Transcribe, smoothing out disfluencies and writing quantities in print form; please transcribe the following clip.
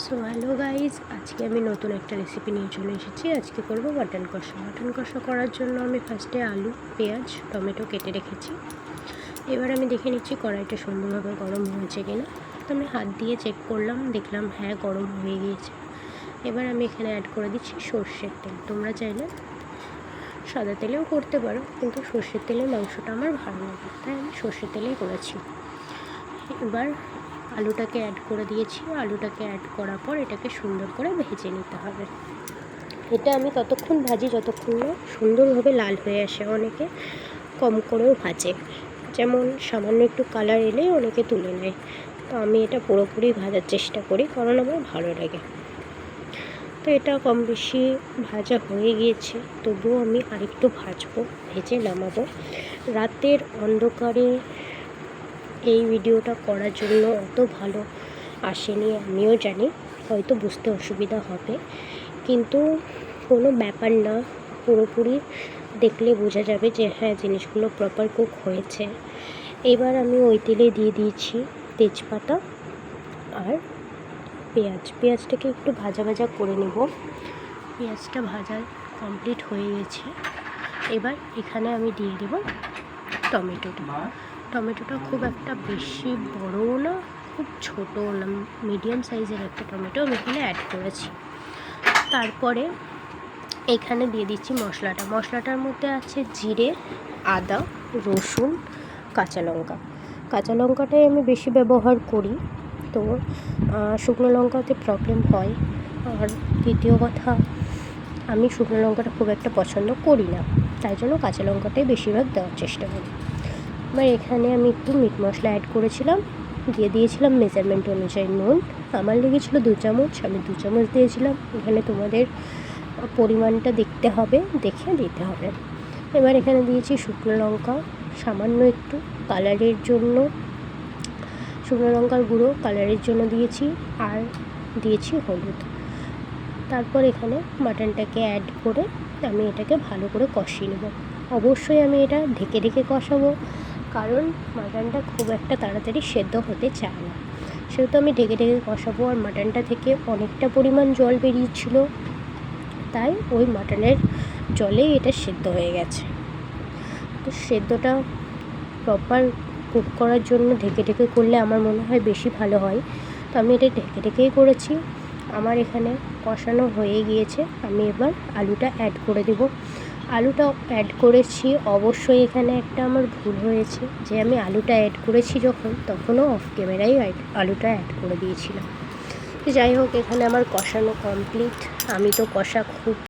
So hello guys, আজকে আমি নতুন একটা রেসিপি নিয়ে চলে এসেছি। আজকে করব মাটন কষা। মাটন কষা করার জন্য আমি ফার্স্টে আলু, পেঁয়াজ, টমেটো কেটে রেখেছি। এবার আমি দেখে নিচ্ছি কড়াইটা সুন্দরভাবে গরম হয়েছে কিনা। তো আমি হাত দিয়ে চেক করলাম, দেখলাম হ্যাঁ গরম হয়ে গিয়েছে। এবার আমি এখানে অ্যাড করে দিচ্ছি সর্ষের তেল। তোমরা চাইলে সাদা তেলেও করতে পারো, কিন্তু সর্ষের তেলে মাংসটা আমার ভালো লাগে, তাই আমি সর্ষের তেলেই করেছি। এবার আলুটাকে অ্যাড করে দিয়েছি। আলুটাকে অ্যাড করার পর এটাকে সুন্দর করে ভেজে নিতে হবে। এটা আমি ততক্ষণ ভাজি যতক্ষণ না সুন্দরভাবে লাল হয়ে আসে। অনেকে কম করেও ভাজে, যেমন সামান্য একটু কালার এলেই অনেকে তুলে নেয়। তো আমি এটা পুরোপুরি ভাজার চেষ্টা করি, কারণ আমার ভালো লাগে। তো এটা কম বেশি ভাজা হয়ে গিয়েছে, তবুও আমি আরেকটু ভাজবো, ভেজে নামাবো। রাতের অন্ধকারে এই ভিডিওটা করার জন্য অত ভালো আসেনি, আমিও জানি, হয়তো বুঝতে অসুবিধা হবে, কিন্তু কোনো ব্যাপার না। পুরোপুরি দেখলে বোঝা যাবে যে হ্যাঁ জিনিসগুলো প্রপার কুক হয়েছে। এবার আমি ওই তেলে দিয়ে দিয়েছি তেজপাতা আর পেঁয়াজটাকে একটু ভাজা ভাজা করে নেব। পেঁয়াজটা ভাজা কমপ্লিট হয়ে গেছে। এবার এখানে আমি দিয়ে দেব টমেটোটা খুব একটা বেশি বড়ও না, খুব ছোটও না, মিডিয়াম সাইজের একটা টমেটো আমি এখানে অ্যাড করেছি। তারপরে এখানে দিয়ে দিচ্ছি মশলাটার মধ্যে আছে জিরে, আদা, রসুন, কাঁচা লঙ্কাটাই আমি বেশি ব্যবহার করি। তো শুকনো লঙ্কাতে প্রবলেম হয়। আর দ্বিতীয় কথা, আমি শুকনো লঙ্কাটা খুব একটা পছন্দ করি না, তাই জন্য কাঁচা লঙ্কাটাই বেশিরভাগ দেওয়ার চেষ্টা করি। এবার এখানে আমি একটু মিট মশলা অ্যাড করেছিলাম, দিয়ে দিয়েছিলাম মেজারমেন্ট অনুযায়ী নুন। আমার লেগেছিলো 2 চামচ, আমি 2 চামচ দিয়েছিলাম। এখানে তোমাদের পরিমাণটা দেখতে হবে, দেখে দিতে হবে। এবার এখানে দিয়েছি শুকনো লঙ্কা, সামান্য একটু কালারের জন্য শুকনো লঙ্কার গুঁড়ো কালারের জন্য দিয়েছি, আর দিয়েছি হলুদ। তারপর এখানে মাটনটাকে অ্যাড করে আমি এটাকে ভালো করে কষিয়ে নেব। অবশ্যই আমি এটা ঢেকে ঢেকে কষাবো, কারণ মাটনটা খুব একটা তাড়াতাড়ি সেদ্ধ হতে চায় না, সেহেতু আমি ঢেকে ঢেকে কষাবো। আর মাটনটা থেকে অনেকটা পরিমাণ জল বেরিয়েছিল, তাই ওই মাটনের জলেই এটা সেদ্ধ হয়ে গেছে। তো সেদ্ধটা প্রপার কুক করার জন্য ঢেকে ঢেকে করলে আমার মনে হয় বেশি ভালো হয়। তো আমি এটা ঢেকে ঢেকেই করেছি। আমার এখানে কষানো হয়ে গিয়েছে, আমি এবার আলুটা অ্যাড করে দেব। আলুটা অ্যাড করেছি, অবশ্যই এখানে একটা আমার ভুল হয়েছে, যে আমি আলুটা অ্যাড করেছি তখনও অফ ক্যামেরায় আলুটা অ্যাড করে দিয়েছিলাম। যাই হোক, এখানে আমার কষানো কমপ্লিট। আমি তো কষা খুব